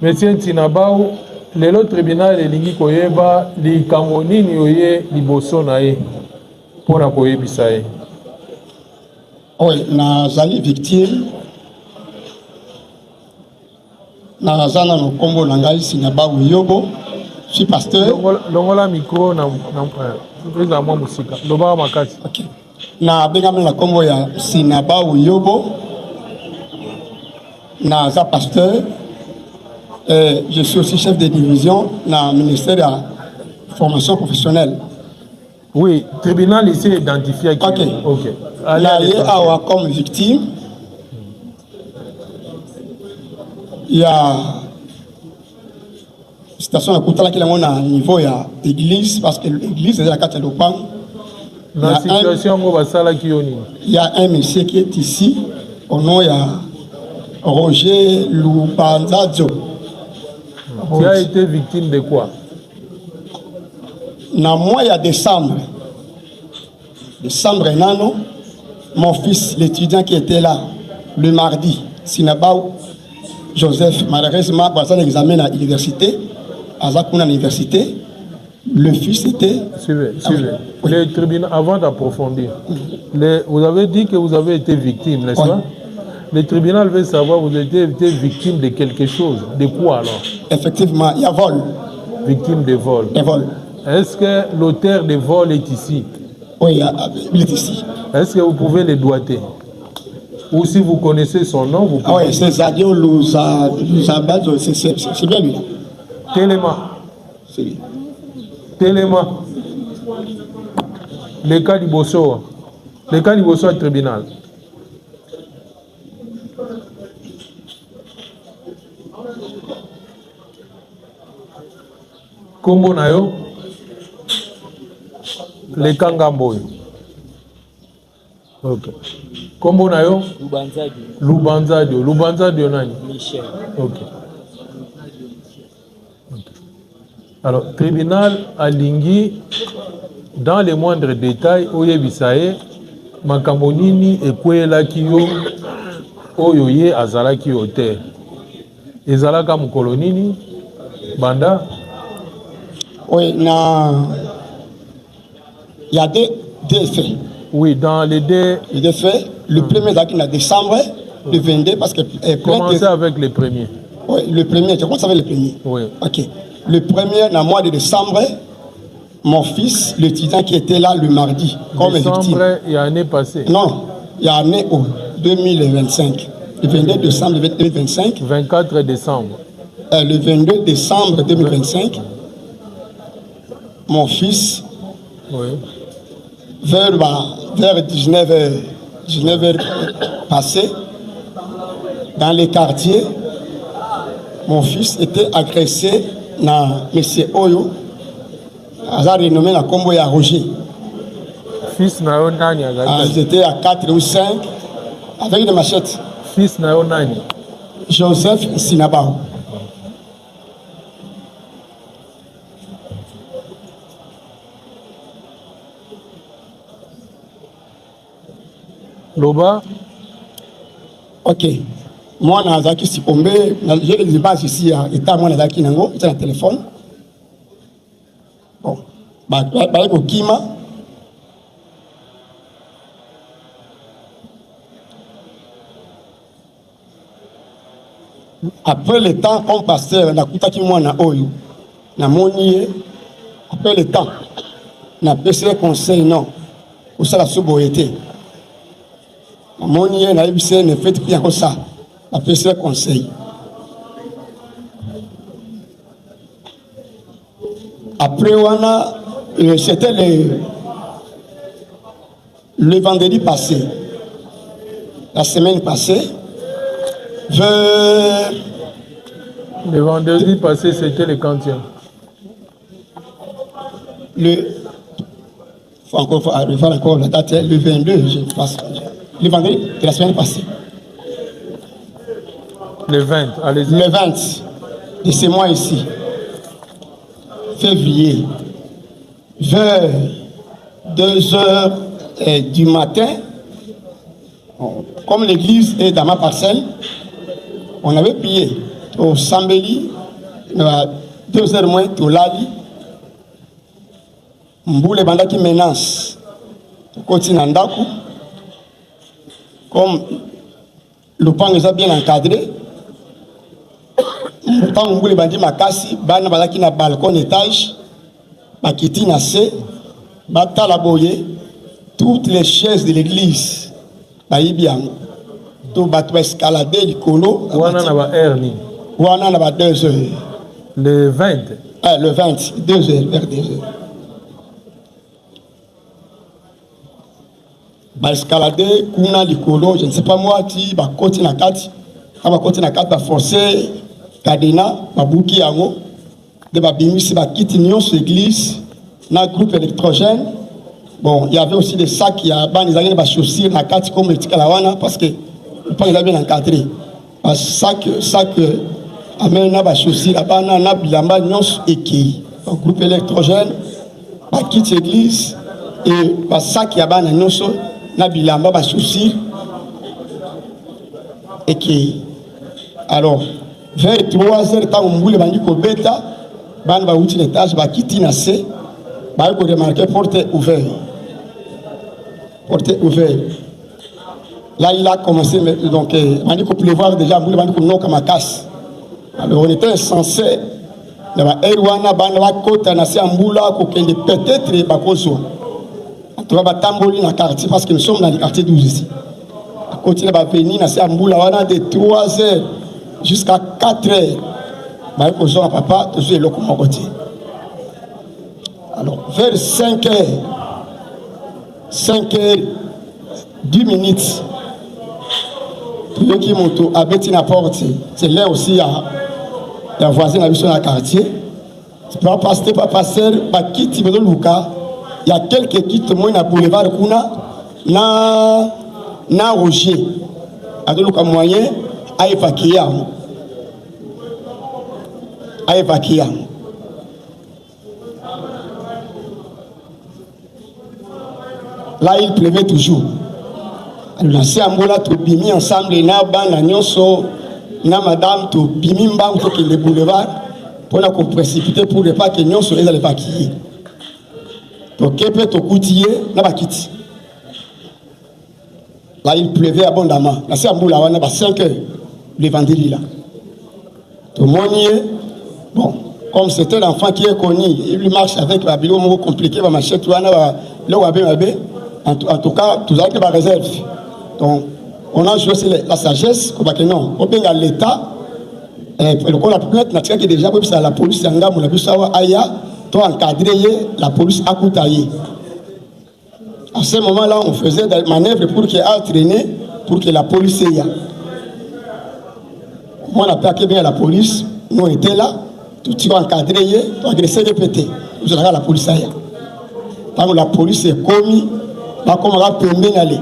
Monsieur Tinabao, le tribunal elingi koyeba likambo nini oye liboso na ye pona koyebisa ye. Oui, nazali victime. Nazana no kombo nangai Sinabao Yobo. Je suis pasteur. Longola micro na pesa mwa musika. Loba makati. OK. Na bengamela na kombo ya Sinabao Yobo. Naza pasteur. Je suis aussi chef de division dans le ministère de la formation professionnelle. Oui, tribunal ici identifié. OK. OK. Là, il y a comme victime. Il y a station à Koutala qui est à niveau de l'église, parce que l'église est à la carte de l'Opan. Il y a un monsieur qui est ici, au nom de Roger Lubanzadzo. Tu as été victime de quoi? Dans le mois de décembre, Nano, mon fils, l'étudiant qui était là, le mardi, Sinabao Joseph, malheureusement, pour un examen à l'université, à l'université, le fils était... Suivez. Oui. Le tribunal, avant d'approfondir, vous avez dit que vous avez été victime, n'est-ce pas? Le tribunal veut savoir, vous avez été victime de quelque chose. De quoi alors? Effectivement, il y a vol. Victime de vol. Un vol. Est-ce que l'auteur de vol est ici? Oui, il est ici. Est-ce que vous pouvez le doiter? Ou si vous connaissez son nom, vous pouvez... Oui, c'est Zadio Louzabadzo, c'est bien lui. Téléma. C'est lui. Téléma. Le cas du Bosso. Le cas du Bosso au tribunal. Kombo nayo le Kangamboy. OK. Kombo nayo Lubanzadio nani? Michel. OK. Alors, tribunal alingi dans les moindres détails oyebisaye makambo nini ekwelaki yo oyo ye azalaki auteur. Ezalaka mukolo nini banda? Oui, il y a deux faits. Oui, dans les deux faits. Le premier est en décembre, le 22, parce que... Commencez avec le premier. Oui, le premier, tu commences avec le premier. Oui. OK. Le premier, dans le mois de décembre, mon fils, l'étudiant qui était là le mardi, comme décembre, victime. Il y a année passée. Non, il y a année 2025. Le 22 décembre 2025. 24 décembre. Le 22 décembre 2025. Mon fils, oui. vers 19h passé, dans les quartiers, mon fils était agressé dans M. Oyo, à renommé la combo à Roger. Fils Naonani. Ils étaient à 4 ou 5 avec des machettes. Fils Naonani. Joseph Sinabao. Loba. OK. Moi, Nazaki Sipombe, j'ai les bases ici à État, moi, Nazaki Nango, c'est un téléphone. Bon. Kima. Après le temps, comme pasteur, Nakutaki moi na Oyo, na Monier, après le temps, na baissé conseil, non, ou ça la sobriété. Monier na ebisé ne fait bien comme ça. Après ce conseil. Après c'était le vendredi passé, la semaine passée. Le vendredi passé, c'était le quantième. Faut encore la date, le 22, je pense. Le vendredi de la semaine passée. Le 20, allez-y. Le 20 de ce mois ici, février, vers 2h du matin, comme l'église est dans ma parcelle, on avait prié. au Sambeli, 2 heures moins, au Lali. Mboule banda qui menace. Continue Nandaku. Comme le pan est bien encadré. Tant Mboule bandi makasi, bana banda qui na balcon étage, bakiti na se, bata la boye, toutes les chaises de l'église, baïbiang. Tout bateau escaladé du colo. Wana na ba erni. Wana na ba 2 heures. Le 20. Le 20, 2 heures, vers 2 heures. Ba escaladé, kuna du colo, je ne sais pas moi, ti ba koti na kati, ba forcer kadena, ba buki yango, de ba bimisi ba kiti nyonso église, na groupe électrogène. Bon, il y avait aussi des sacs, il y a des chaussures na kati comme le parce que le pan est bien encadré. Sac amène na chaussures là-bas na bilamba nyonso eki. Un groupe électrogène, ba kiti église et ba sac ya bana nyonso na bilamba ba chaussures eki. Alors, vers 3 heures tant on voulait bandi ko beta, ban ba outil l'étage ba kiti na se, ba ko remarquer porte ouverte. Porte ouverte. Là, il a commencé, donc, on dit qu'on pouvait voir déjà, on dit qu'on n'a ma casse. Alors, on était censé, Erwana, Banwa, Kota, Nassi, Amboula, peut-être, Bakoso. On va tamboli dans le quartier, parce que nous sommes dans le quartier 12 ici. À côté de Bapeni, Nassi, Amboula, on a de 3 heures jusqu'à 4 heures. Bakoso, papa, toujours le coup, mon côté. Alors, vers 5 heures, 5 heures, 10 minutes, pour qui montent à la porte, c'est là aussi il y a un voisin dans le quartier. C'est pas passer, il y a quelques kits dans le boulevard na Roger. À de l'autre moyen, à évacuer. Là, il pleuvait toujours. Alors, c'est un mola to bimi ensemble, na ban nyonso, na madame to bimi mbang to que le boulevard pour la précipiter pour ne pas que nyonso les allait vaquiller. To kepe to koutier na bakiti. Là, il pleuvait abondamment. Là, c'est un mola wana ba 5 heures le vendredi là. To monier, bon, comme c'était l'enfant qui est connu, il marche avec la bilo mo compliqué, ba machette wana le wabe. En tout cas, tout ça qui va réserve. Donc, on a joué la sagesse, comme que non, on a l'État, le coup la plainte, n'a que déjà, la police, on a vu ça, aya, toi encadré, la police a coutaillé. À ce moment-là, on faisait des manœuvres pour qu'il y ait entraîné, pour que la police y a. Moi, on a plaqué bien la police, nous on était là, tout est encadré, tout agressé, répété. Nous avons la police y a. Tant que la police est commis, bah comme on va pember n'aller.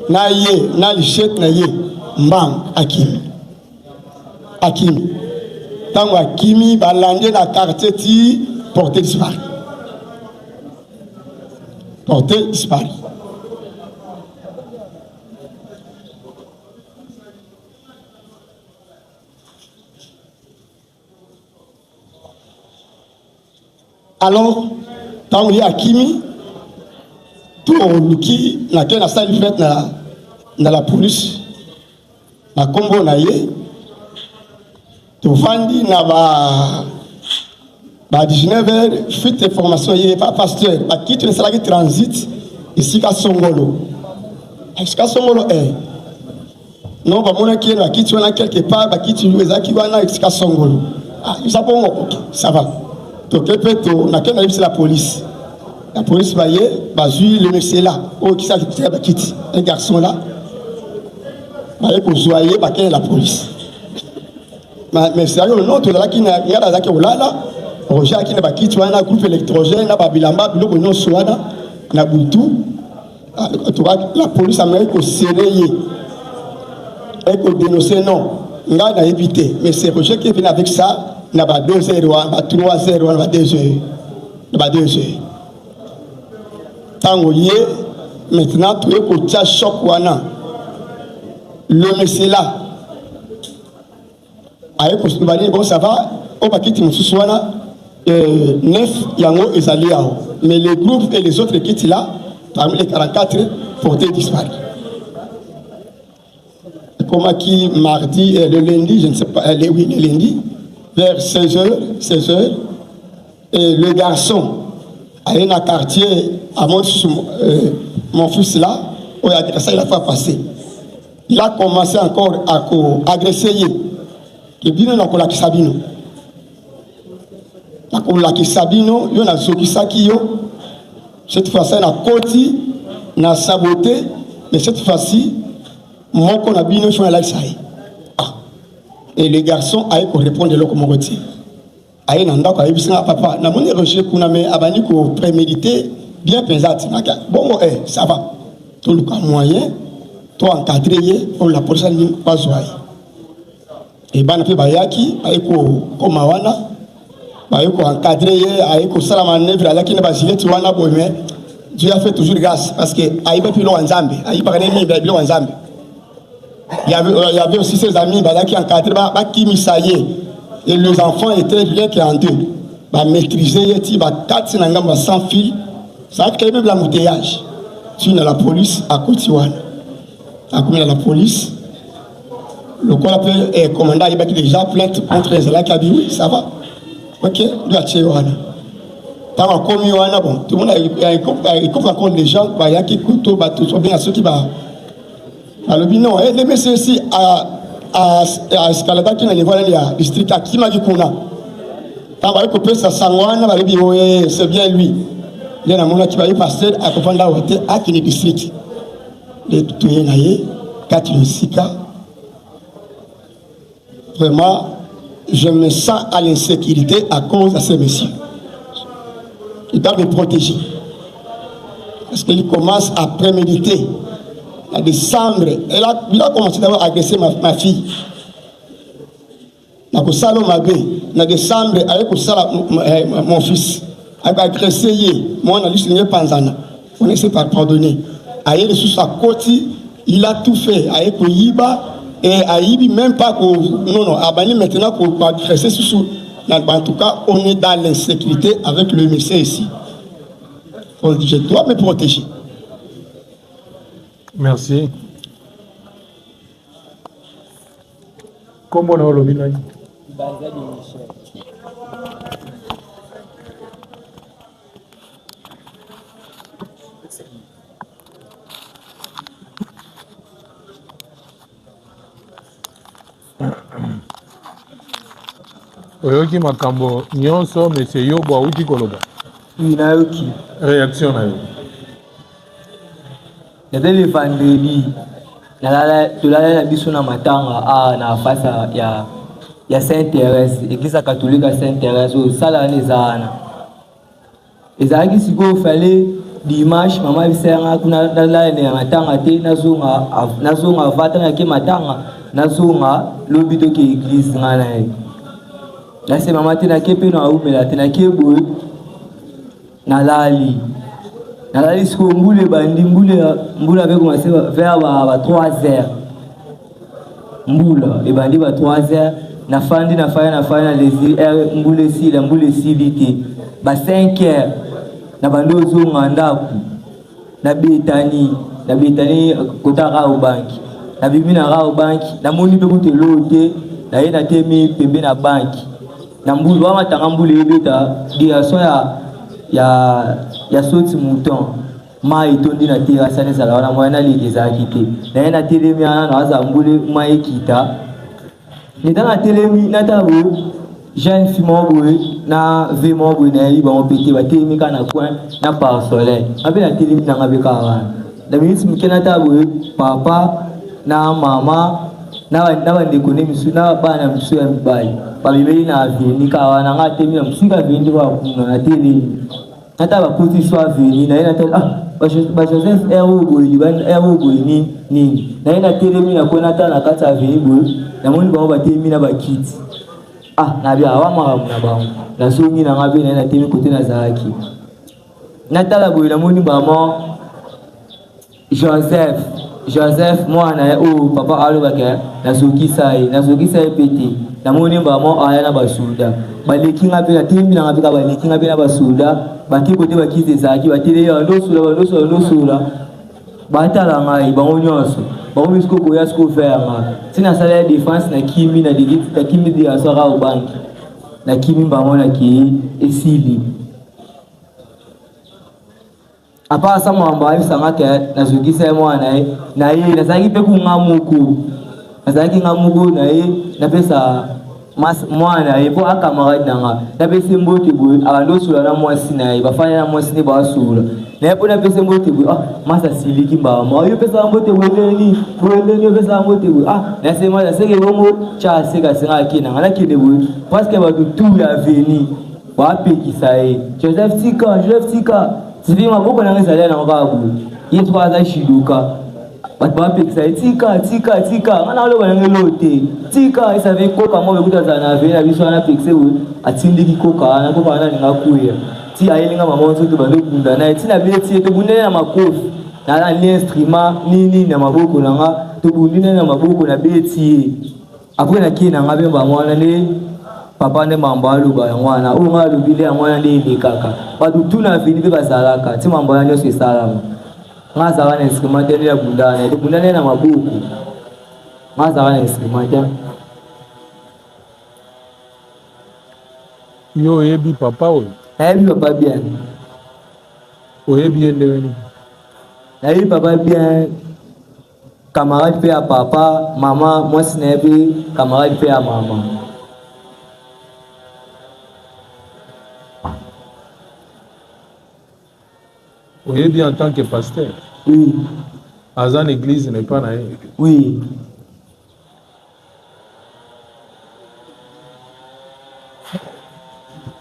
Na ye, na lichette na ye, mbang Akimi. Tant que Akimi va lander la quartier ti porté disparu. Alors, tant que Akimi tout le qui n'a qu'un salle fait dans la police, na combo na ye, tout vandi na ba 19h, fuite de formation, il n'est pas pasteur, ba quitte le salarié transit ici qu'à Songolo. Ici qu'à Songolo non, ba mona qui est quitte on a quelque part, ba quitte les aki wana ici qu'à Songolo. Ah, ça bon, ok, ça va. Donc peut-être na qu'un c'est la police. La police va y aller, le monsieur là, qui s'est quitté, un garçon là, va y aller pour la police. Mais sérieux, le nom de la qui n'a rien à dire là, Roger qui n'a pas quitté, un groupe électrogène, n'a pas bilamba, le nom soit là, n'a boutou. La police américaine serré, et pour dénoncer non, on a évité. Mais c'est Roger qui est venu avec ça, n'a pas 2 heures, n'a pas 3 heures, n'a pas 2 heures. N'a pas 2 heures. Maintenant, tu es au choc wana. Le monsieur là, Aïe, bon, ça va, au paquet, tu me souçois 9 yango et Zaliao. Mais les groupes et les autres qui étaient là, parmi les 44, portaient disparu. Comme qui mardi, le lundi, je ne sais pas, oui, le lundi, vers 16h, et le garçon a un quartier à mon fils là, où il a ça, il a fait passer. Il a commencé encore à agresser. Et bien, on a Sabino. On a Sabino, il y a Zokisaki. Cette fois-ci, on a Koti, on a saboté, mais cette fois-ci, moi, on a bien fait la saï. Et le garçon a répondu de l'autre côté. Aïe, nanda ko ayi bisanga papa. Na moni rejet kuna me abani ko prémédité, bien pensé. Bon, ça va. Tout le cas moyen, toi encadré, pour la prochaine pas joie. Et ban pe bayaki, ayi ko mawana, ayi ko encadré, ayi ko salama nevre alaki na basile tu wana boy mais Dieu a fait toujours grâce parce que ayi ba pilo nzambe, ayi ba kanemi ba pilo nzambe. Il y avait aussi ses amis qui encadré qui misaillé. Et les enfants étaient bien qu'en deux. Maîtriser, 4 sans fil. Ça a créé même l'embouteillage. Tu as la police à Kotiwan. À la police. Le corps appelé commandant, il a déjà plainte contre les élèves qui a dit oui, ça va. Ok, il a tué Wana. Tant qu'on commis Wana, bon, tout le monde a compris encore les gens, il y a qui couteau, tout ça, bien à ceux qui va. Alors, non, les messieurs ici à Escalada qui n'a pas le district à Kimakikuna. Quand on va couper sa sangwana, c'est bien lui. Il y a un moment qui va y passer à Kofanda Wate à Kini district. Les Touyenaye, Katinisika. Vraiment, je me sens à l'insécurité à cause de ces messieurs. Ils doivent me protéger. Parce qu'il commence à préméditer. En décembre, il a commencé d'abord à agresser ma fille. En décembre, avec mon fils, il a agressé moi, on a juste signé Panzana. On essaie par pardonner. Aïe, le sous sa côte, il a tout fait. Aïe, pour Yiba, et Aïe, même pas pour. Non, Abani maintenant pour agresser sous. En tout cas, on est dans l'insécurité avec le monsieur ici. Je dois me protéger. Merci. Comment on a le bilan? Oyoki makambo nyonso monsieur Yobo auti koloba. Inayoki. Réaction na yo. Le vendredi, tulala biso na matanga na face ya Saint-Thérèse, église catholique à Saint-Thérèse au sala nezana. Ezaki siko fallait dimanche mama bisenga kuna dala ne matanga te nazonga vatanga ke matanga nazonga lobito ke église ngana e. La se mama te na kepe na umela te na kebo na lali. Nalali siko mbule bandi mbule avec commencé vers 3h. Mbula et bandi 3h na fandi na les mbule si vite. Ba 5h na bando zonga ndaku. Na betani kotaka au banki. Na bibi na ra au banki, na moni pe kote lote, na yena temi pembe na banki. Na mbulu wa matanga mbule ebeta dia soya ya soti mouton mai tondi na tira sana sala wana mwana ligeza kite na yana telemi ana na waza mbule mai kita nitanga telemi na tabu jeune fille moboe na ve moboe na yi ba opete ba telemi kana coin na par soleil abe na telemi na ngabe ka wana da minutes mukena tabu papa na mama na ndeko ne misu na bana misu ya mbai babibeli na aveni ka wana ngatemi na musika vendi wa kuna na telemi nata ba kuti swa veni na ina tela ba Joseph Erobo ni na ina telemi na kona ta na kata veni bo na moni ba telemi na ba kiti na bia wa mara na ba na songi na ngabe na ina telemi kote na zaki na tala bo na moni ba mo Joseph Joseph mwana o papa alobaka nazokisa ye pete namoni mbamo aya na basuda baleki ngape na tembi na ngape ka baleki ngape na basuda baki kote bakize zaki batele ya ndosula batala ngai bango nyonso bango bisko boya sko faire tina sala ya défense na kimi na digit ta kimi dia sora au bank na kimi mbamo na ki esili apa sa mwamba ali samake nazokisa mwana na ye nazaki pe kungamuku nazaki ngamuku na ye na pesa mas mwana ye po akamarade nanga na pesa mbote boy abando sula na mwasi na ye bafanya na mwasi ne ba sula na ye po na pesa mbote boy masa siliki mbama yo pesa mbote weleni pesa mbote boy na sema na seke bomo cha seka singa kina ngala kide boy parce que ba tout ya veni ba pekisa ye Joseph Tika sivi maboko na ngeza na makabu yetu aza shiduka batu bapekisa tika ngana alo bana ngelote tika isave koka mo bekuta zana vena biso ana pekise we atindiki koka na koka na ngakuya ti ayelinga mamonzo to bando kunda na tina beti to bunene na makofi na l'instrument nini na maboko na nga to bunene na maboko na beti apo na kina ngabe ba mwana ne papa ne mambalu ba mwana o nga lubile mwana ne kaka batu tuna vini be bazalaka ti mambala nyo se salama ngaza wana instrument ya bundana to bundana na mabuku ngaza wana instrument yo yebi papa o yebi papa bien o yebi endewani yebi papa bien camarade pe à papa maman moi snebi camarade pe à maman. Vous êtes bien en tant que pasteur? Oui. Azan église n'est pas naïe? Oui.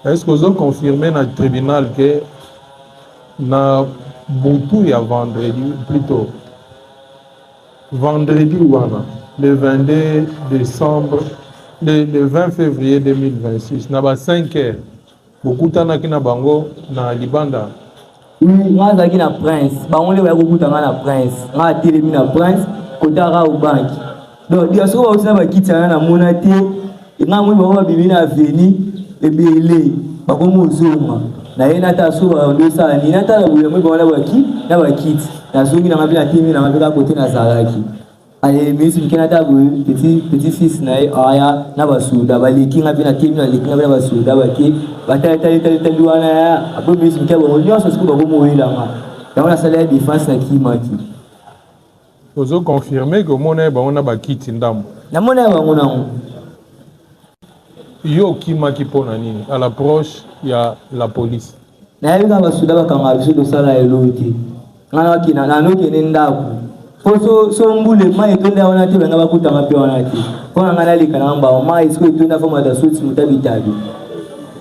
Est-ce que vous avez confirmé dans le tribunal que na beaucoup y a vendredi, plutôt vendredi ou le 22 décembre, le 20 février 2026, na ba 5 heures, beaucoup tana kina bango na libanda. Oui, moi zaki na prince, ba on le ba beaucoup tana na prince, nga telemi na prince, kotara au bank. Donc dia so ba usina ba kitana na monate, nga mo ba bibi na veni ebele, ba ko mo zoma. Na yena ta so ba ndo sa ni na ta la buya mo ba na ba ki, na ba kit. Na so na ngapi na timi na ngapi ka kote na salaki. Aye misi mkena ta bu petit fils na aya na basuda baliki ngapi na timi na liki ngapi na basuda baki batata luana ya apo misi mkena bo nyonso siku ba ko mo wela nga. Ya ona sala défense na kimaki. Vous avez confirmé que mon ba ona ba kit ndambo. Na mona ba ngona ngo. Yo kimaki pona nini à l'approche ya la police. Na yika basuda bakanga biso do sala eloti. Ngana kina na no kene ndaku. So mbule mai twende wana tiba ngaba kutanga pia wana ti. Kona ngana lika namba mai siku twenda foma da suits mutabitabi.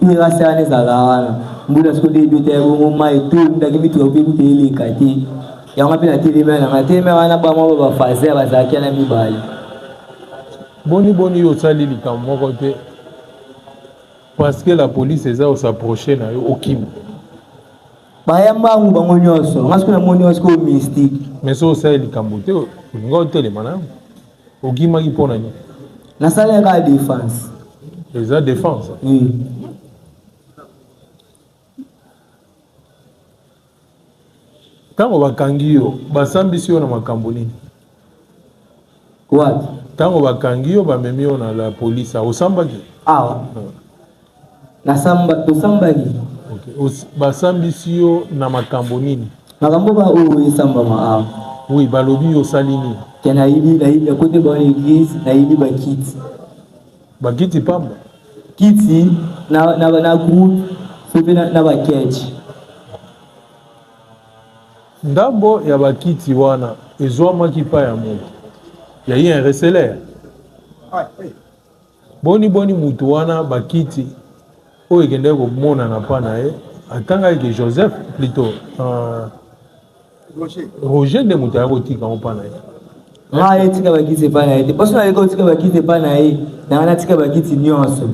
Ni rasane zalana. Mbula siku de bite bo mai tu ndaki bitu obi kuteli kati. Ya ngapi na tili mena ngateme wana ba mo ba faze bazaki na mibali. Boni yo sali lika moko te. Parce que la police eza s'approcher na yo okim. Bayamba ngu bango nyonso ngasiku na moni wasiko mystique mais so ça il kambote ngo tele mana ogima ki pona ni na sala ka défense les a défense oui tango bakangi yo basambisi yo na makambo nini what tango bakangi yo bamemi yo na la police osambaki na samba to sambaki. Basambisi yo na makambo nini? Makambo ba o isamba ma oui, balobi yo salini. Kena ili côté ba l'église na ili ba kiti. Ba kiti pamba. Kiti na groupe sobe na ba catch. Ndambo ya ba kiti wana ezwama kipa ya moto. Ya yi un reseller. Boni mutu wana ba kiti o ekende ko mona na pana atanga ke Joseph plutôt Roger de mutu ko tika on pana nga etika bakiti pana ete parce que ko tika bakiti pana na ana tika bakiti nyonso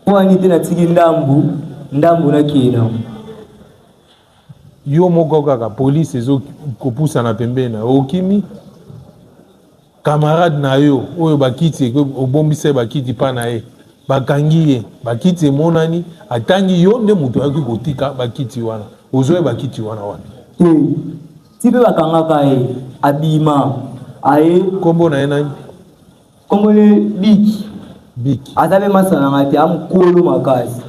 ko ani tena tiki ndambu na kina yo moko kaka police ezo kopusa na pembeni okimi camarade na yo oyo bakiti obombise bakiti pa na ye bakangi ye bakiti emonani atangi yo nde moto ayaki kotika bakiti wana ozoye bakiti wana ti mpe bakangaka ye abima aye kombo na ye nani kombo le biki biki aza mpe masananga te amokolo makasi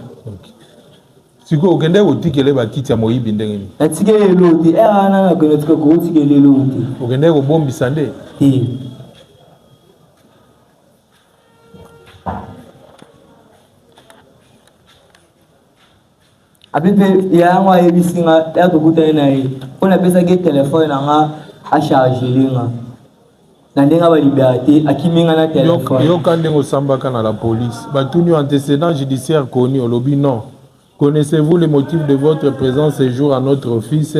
sikoyo okende kotikele bakiti ya moyibi ndenge nini natikele elo te wana nakende tika kotikele elo te okende kobombisa nde apepe yango ayebisi nga ya tokutani na ye mpo napesaki telefone na nga achargele nga na ndenge balibera te akimi nga na telefone yoka ndenge osambaka na la police batuni antécédent judiciaire connu olobi non. Connaissez-vous le motif de votre présent séjour à notre office?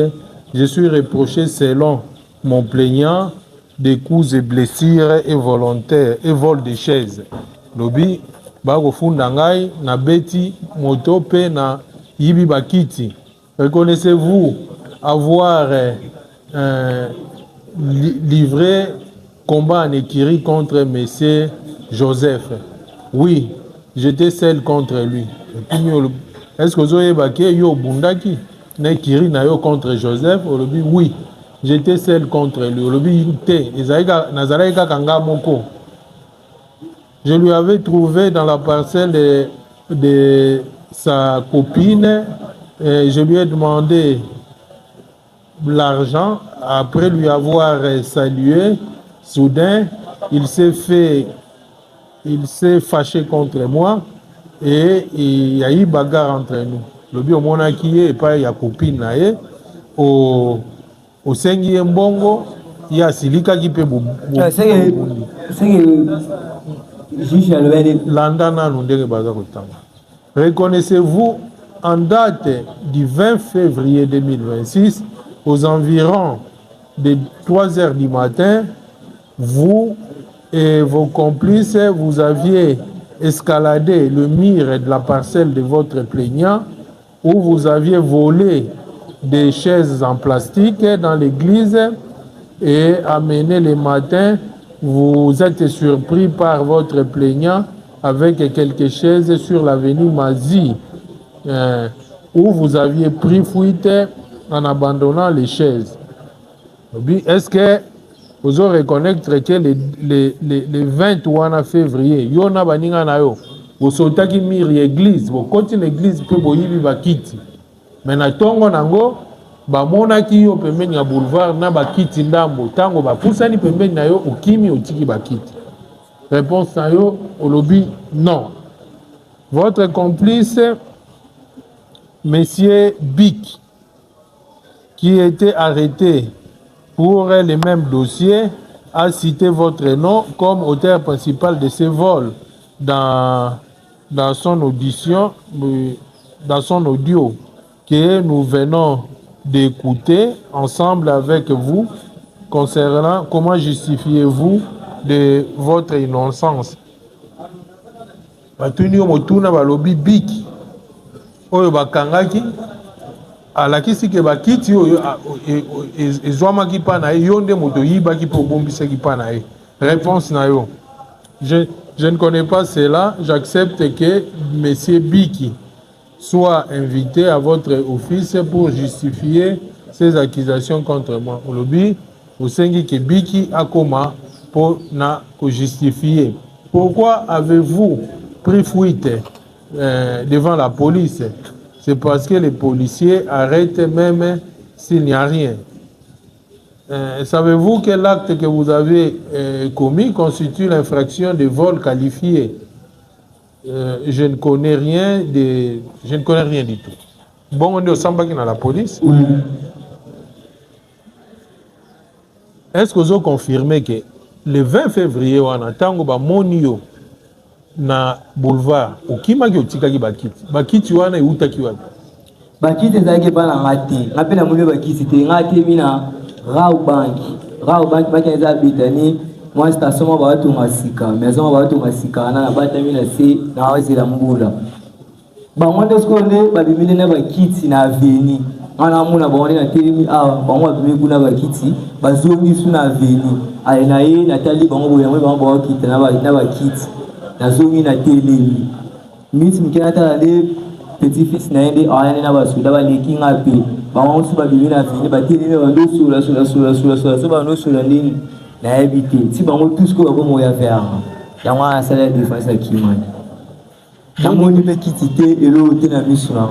Je suis reproché selon mon plaignant des coups et blessures involontaires et vol de chaises. Lobi bakofunda ngai na beti moto pe na yibi bakiti. Reconnaissez-vous avoir livré combat en écurie contre monsieur Joseph? Oui, j'étais seul contre lui. Est-ce que vous avez baqué yo bundaki na kiri na yo contre Joseph? Olobi oui, j'étais seul contre lui. Olobi te ezaika nazaraika kanga moko. Je lui avais trouvé dans la parcelle de sa copine et je lui ai demandé l'argent. Après lui avoir salué, soudain il s'est fâché contre moi. Et il y a eu bagarre entre nous. Le bio mona qui est pas ya copine na ye au sengi mbongo ya silika qui peut landana ndenge baza kotanga. Reconnaissez-vous en date du 20 février 2026 aux environs de 3 heures du matin, vous et vos complices vous aviez escalader le mur de la parcelle de votre plaignant où vous aviez volé des chaises en plastique dans l'église et amené le matin, vous êtes surpris par votre plaignant avec quelques chaises sur l'avenue Mazi où vous aviez pris fuite en abandonnant les chaises. Est-ce que vous aurez reconnaître que le 21 février, yona baninga na yo, vous sautaki miri église, vous continuez l'église pe boyibi bakiti. Mais na tongo nango, ba mona ki yo pembeni ya boulevard na bakiti ndambo, tango ba pusani pembeni na yo ukimi otiki bakiti. Réponse na yo, olobi non. Votre complice, monsieur Bic, qui était arrêté pour les mêmes dossiers, a cité votre nom comme auteur principal de ces vols dans son audition, dans son audio que nous venons d'écouter ensemble avec vous concernant comment justifiez-vous de votre innocence. Batuni omotuna balobi biki oyo bakangaki alakisi ke bakiti oyo ezwamaki pa na ye yo nde moto yibaki mpo obombisaki pa na ye. Réponse na yo, je ne connais pas cela. J'accepte que monsieur Biki soit invité à votre office pour justifier ces accusations contre moi. Olobi osengi ke Biki akoma pour na ko justifier. Pourquoi avez-vous pris fuite devant la police? C'est parce que les policiers arrêtent même s'il n'y a rien. Savez-vous que l'acte que vous avez commis constitue l'infraction de vol qualifié? Je ne connais rien du tout. Bon, on est au Sambaki dans la police. Oui. Est-ce que vous avez confirmé que le 20 février, on a tango ba monio na boulevard okimaki otikaki bakiti wana eutaki wapi? Bakiti ezalaki bana ngati ngape na mule bakiti te ngati mina Raobank baki eza bitani moi station ma bato masika maison ba bato masika na bata mina se na wazira mbula ba monde skonde ba bimile na bakiti na aveni Ana muna baone na telemi bango abime kuna bakiti bazongi suna veni ale na ye natali bango boya mwe bango bakiti na bakiti nazongi na telemi miti mikena ta le petit fils na yende ayane na basuda baleki ngapi bango su babime na veni batelemi bando sula so bando sula ndini na ebite ti bango tous ko bako ya faire yango a sala défense à kimani namoni pe kitite elo te na misuna.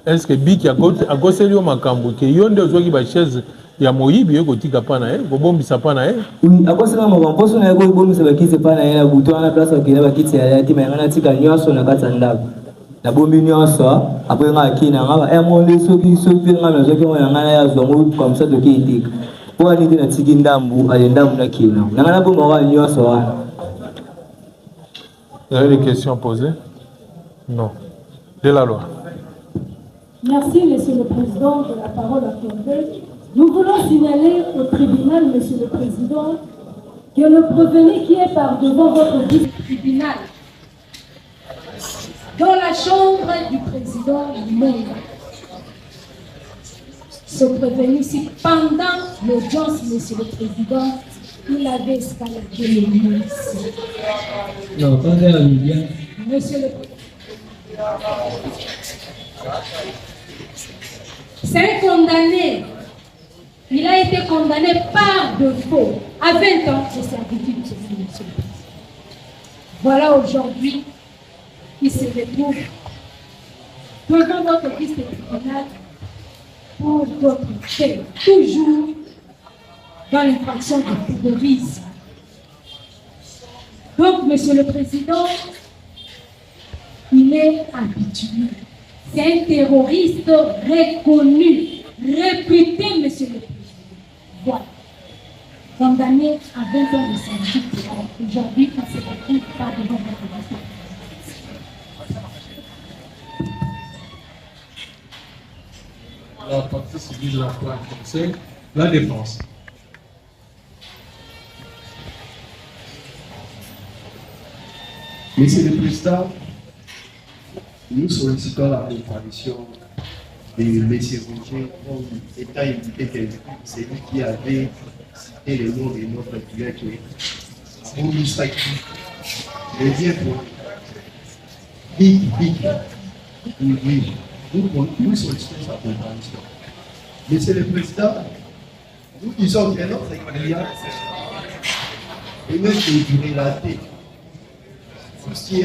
Est-ce que Biki a gossé le makambo que yonde ozwaki ba chaise ya moyibi yoko tika pana ko bombisa pana oui a gossé na makambo so na yoko bombisa ba kiti pana na buto na place okela ba kiti ya ti mangana tika nyoso na katanda na bombi nyoso après nga kina nga monde soki nga na zoki nga na ya zongo comme ça de kitika po ani na tiki ndambu ale ndambu na kina na bomba wa nyoso wa. Il y a des questions posées? Non. De la loi. Merci, Monsieur le Président, de la parole accordée. Nous voulons signaler au tribunal, Monsieur le Président, que le prévenu qui est par devant votre tribunal, dans la chambre du président lui-même, ce prévenu-ci, pendant l'audience, Monsieur le Président, il avait escaladé le mur ici. Non, pas de bien. Monsieur le C'est un condamné. Il a été condamné par défaut à 20 ans de servitude. Voilà aujourd'hui, il se retrouve devant votre liste tribunal pour d'autres faits, toujours dans l'infraction de terrorisme. Donc, Monsieur le Président, il est habitué. C'est un terroriste reconnu, réputé, Monsieur le Président. Voilà. Condamné à 20 ans de servitude. Aujourd'hui, il se retrouve pas devant votre liste. La partie civile de la Cour c'est la défense. Monsieur le Président, nous sollicitons la comparution de M. Roger comme étant invité que c'est lui qui avait cité le nom de notre client qui est Boumou Saki. Le bien pour Big. Oui. Nous sollicitons sa comparution. Monsieur le Président, nous disons que notre client est même de relater tout ce qui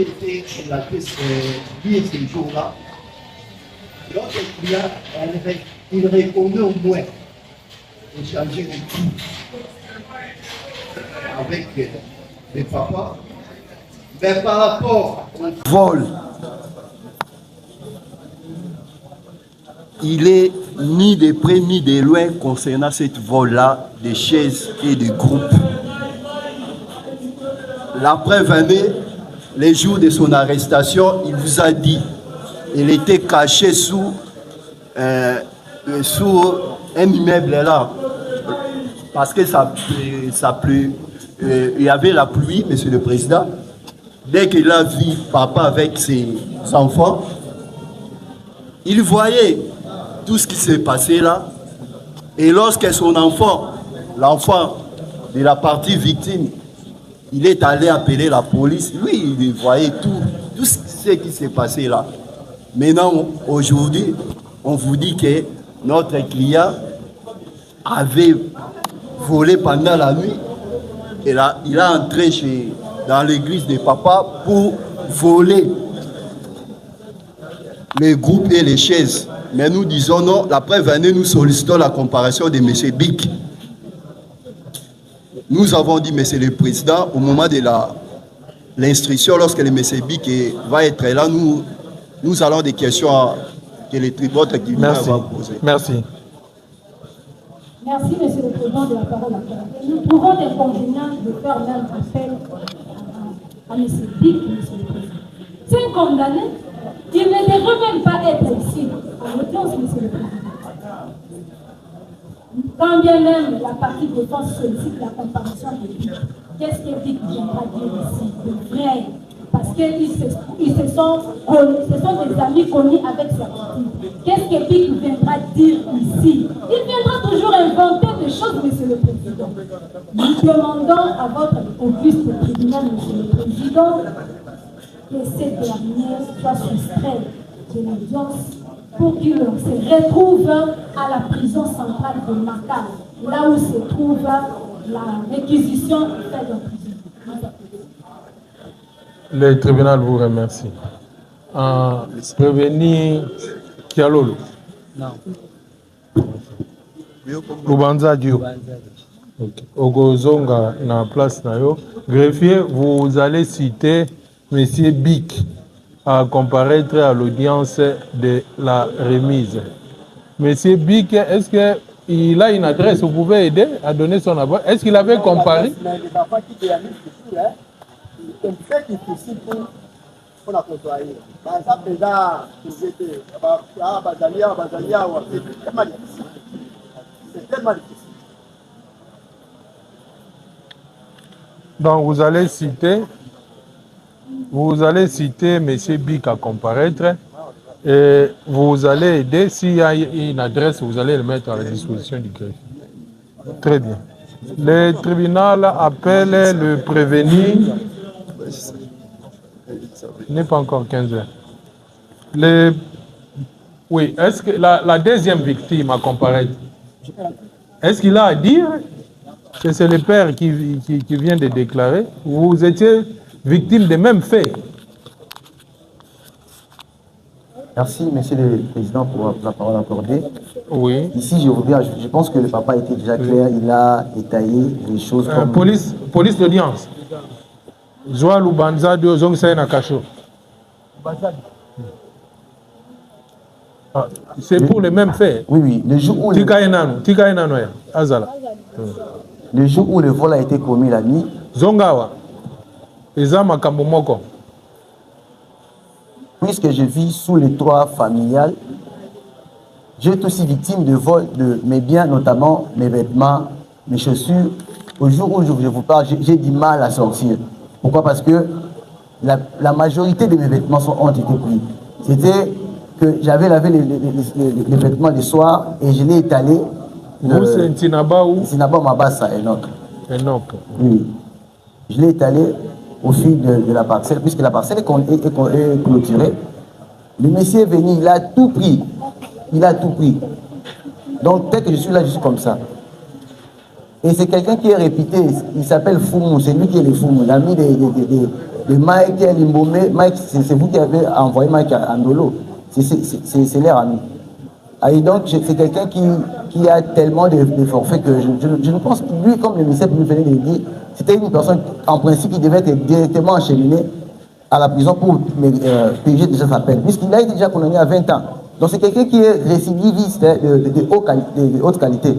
était relaté lié ces jours-là. Notre client, il reconnaît au moins échanger des coups avec les papas. Mais par rapport au vol, il est ni de près ni de loin concernant cette vol-là des chaises et des groupes. La preuve en est, les jours de son arrestation, il vous a dit qu'il était caché sous un immeuble là, parce que ça pleut. Il y avait la pluie, Monsieur le Président. Dès qu'il a vu papa avec ses enfants, il voyait tout ce qui s'est passé là. Et lorsque son enfant, l'enfant de la partie victime, il est allé appeler la police, lui, il voyait tout ce qui s'est passé là. Maintenant, aujourd'hui, on vous dit que notre client avait volé pendant la nuit. Et là, il a entré dans l'église de papa pour voler les groupes et les chaises. Mais nous disons non, la preuve année, nous sollicitons la comparaison de M. Bic. Nous avons dit, Monsieur le Président, au moment de l'instruction, lorsque le M. Bic va être là, nous allons des questions que les votre tribunal va poser. Merci. Merci, Monsieur le Président, de la parole. Nous trouvons des convenants de faire même appel à M. Bic, Monsieur le Président. C'est un condamné. Il ne devrait même pas être ici, en l'audience, Monsieur le Président. Quand bien même la partie défense sollicite la comparaison de Bic, qu'est-ce que Bic viendra dire ici de vrai? Parce parce qu'ils se sont connus, ce sont des amis connus avec sa victime. Qu'est-ce que Bic viendra dire ici? Il viendra toujours inventer des choses, Monsieur le Président. Nous demandons à votre auguste tribunal, Monsieur le Président, que cette dernière soit soustraite de l'audience pour qu'il se retrouve à la prison centrale de Makala, là où se trouve la réquisition faite en prison. Le tribunal vous remercie. Prévenir Kialolo. Non. Lubanza Dio. Ogozonga na place na yo. Greffier, vous allez citer Monsieur Bic à comparaître à l'audience de la remise. Monsieur Bic, est-ce qu'il a une adresse? Vous pouvez aider à donner son adresse? Est-ce qu'il avait comparé? Donc vous allez citer M. Bic à comparaître et vous allez aider. S'il y a une adresse, vous allez le mettre à la disposition du greffier. Très bien. Le tribunal appelle le prévenu. Il n'est pas encore 15 heures. Oui, est-ce que la deuxième victime à comparaître, est-ce qu'il a à dire que c'est le père qui vient de déclarer? Vous étiez victime des mêmes faits? Merci, Monsieur le Président, pour la parole accordée. Oui. Ici, je pense que le papa était déjà clair. Il a détaillé les choses comme... Police d'audience. Joa Lubanza de Zongsa Nakacho. C'est pour les mêmes faits. Oui. Le jour où le vol a été commis la nuit, Zongawa. Ezama Kambomoko. Puisque je vis sous les toits familial, j'ai été aussi victime de vol de mes biens, notamment mes vêtements, mes chaussures. Au jour où je vous parle, j'ai du mal à sortir. Pourquoi? Parce que la majorité de mes vêtements ont été pris. C'était que j'avais lavé les vêtements le soir et je l'ai étalé. Vous, c'est Ntinaba ou? Ntinaba Mabassa, Enoch. Oui. Je l'ai étalé au fil de la parcelle, puisque la parcelle est clôturée. Le monsieur est venu, il a tout pris. Il a tout pris. Donc, dès que je suis là, je suis comme ça. Et c'est quelqu'un qui est réputé, il s'appelle Foumou, c'est lui qui est le Foumou, l'ami de Mike Limbomé. Mike, c'est vous qui avez envoyé Mike à Andolo. C'est leur ami. Et donc, c'est quelqu'un qui a tellement de forfaits que je ne pense que lui, comme le ministère venait de le dire, c'était une personne, en principe, qui devait être directement enchaînée à la prison pour payer déjà sa peine, puisqu'il a été déjà condamné à 20 ans. Donc, c'est quelqu'un qui est récidiviste de haute qualité.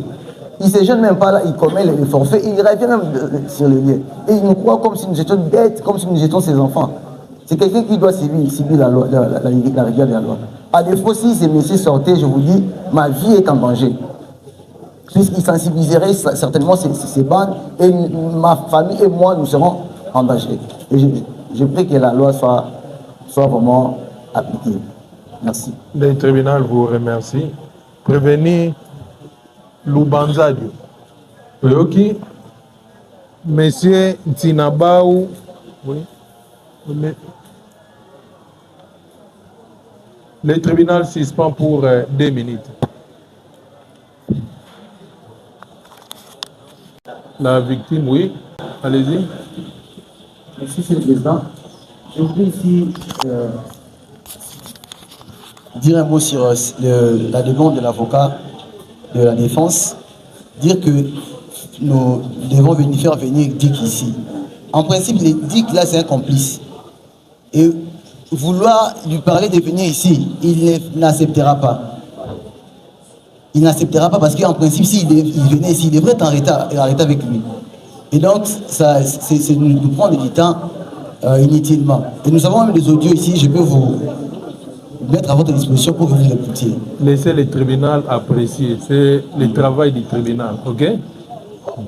Il ne se gêne même pas là, il commet les forfaits, il revient même sur le lieu. Et il nous croit comme si nous étions bêtes, comme si nous étions ses enfants. C'est quelqu'un qui doit subir la rigueur de la loi. À défaut, si ces messieurs sortaient, je vous dis, ma vie est en danger. Puisqu'ils sensibiliseraient certainement ces bandes, et ma famille et moi, nous serons en danger. Et je prie que la loi soit vraiment appliquée. Merci. Le tribunal vous remercie. Prévenir Lubanzadio. Oyoki, Monsieur Ntinabaou. Oui. Le tribunal suspend pour 2 minutes. La victime, oui. Allez-y. Merci, Monsieur le Président. Je voudrais ici dire un mot sur la demande de l'avocat de la défense, dire que nous devons faire venir Dick ici. En principe, Dick, là, c'est un complice. Et vouloir lui parler de venir ici, il n'acceptera pas. Il n'acceptera pas parce qu'en principe, s'il venait ici, il devrait être arrêté avec lui. Et donc, c'est nous prendre du temps inutilement. Et nous avons même des audios ici, je peux vous mettre à votre disposition pour que vous l'écoutiez. Laissez le tribunal apprécier. C'est le travail du tribunal, ok?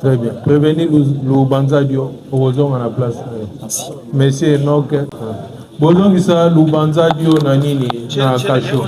Très bien. Prévenez le Banzadio, au à la place. Merci. Monsieur Enoch. bozongisa lubanza dio na nini na kasho